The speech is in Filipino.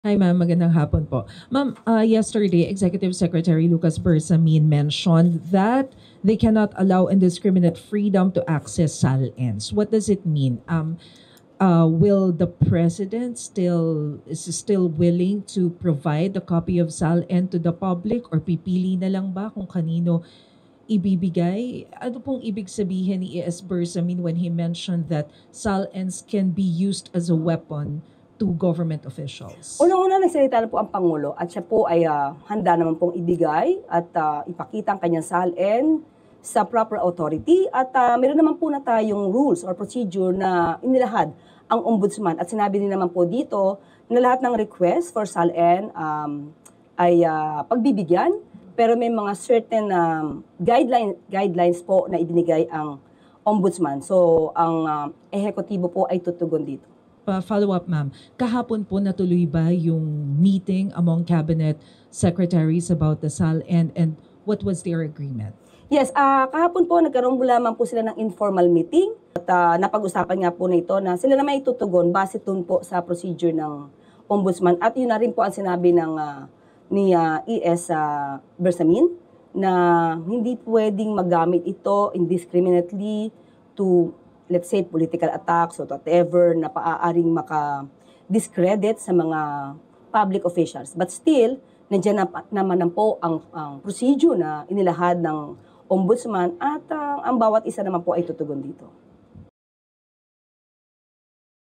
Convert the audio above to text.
Hi ma'am, magandang hapon po. Ma'am, yesterday, Executive Secretary Lucas Bersamin mentioned that they cannot allow indiscriminate freedom to access SALNs. What does it mean? Will the president still willing to provide the copy of SALN to the public, or pipili na lang ba kung kanino ibibigay? Ano pong ibig sabihin ni ES Bersamin when he mentioned that SALNs can be used as a weapon to government officials? Unang-una nagsalita na po ang Pangulo at siya po ay handa naman pong ibigay at ipakita ang kanyang SALN sa proper authority at meron naman po na tayong rules or procedure na inilahad ang Ombudsman at sinabi din naman po dito na lahat ng request for SALN ay pagbibigyan pero may mga certain guidelines po na ibinigay ang Ombudsman. So ang ehekutibo po ay tutugon dito. Follow-up, ma'am. Kahapon po natuloy ba yung meeting among cabinet secretaries about the SALN, and what was their agreement? Yes, kahapon po nagkaroon po lamang po sila ng informal meeting at napag-usapan nga po na ito na sila na may tutugon base dun po sa procedure ng Ombudsman at yun na rin po ang sinabi ng ni ES Bersamin na hindi pwedeng magamit ito indiscriminately to, let's say, political attacks or whatever na paaaring maka-discredit sa mga public officials. But still, nandiyan naman po ang procedure na inilahad ng Ombudsman at ang bawat isa naman po ay tutugon dito.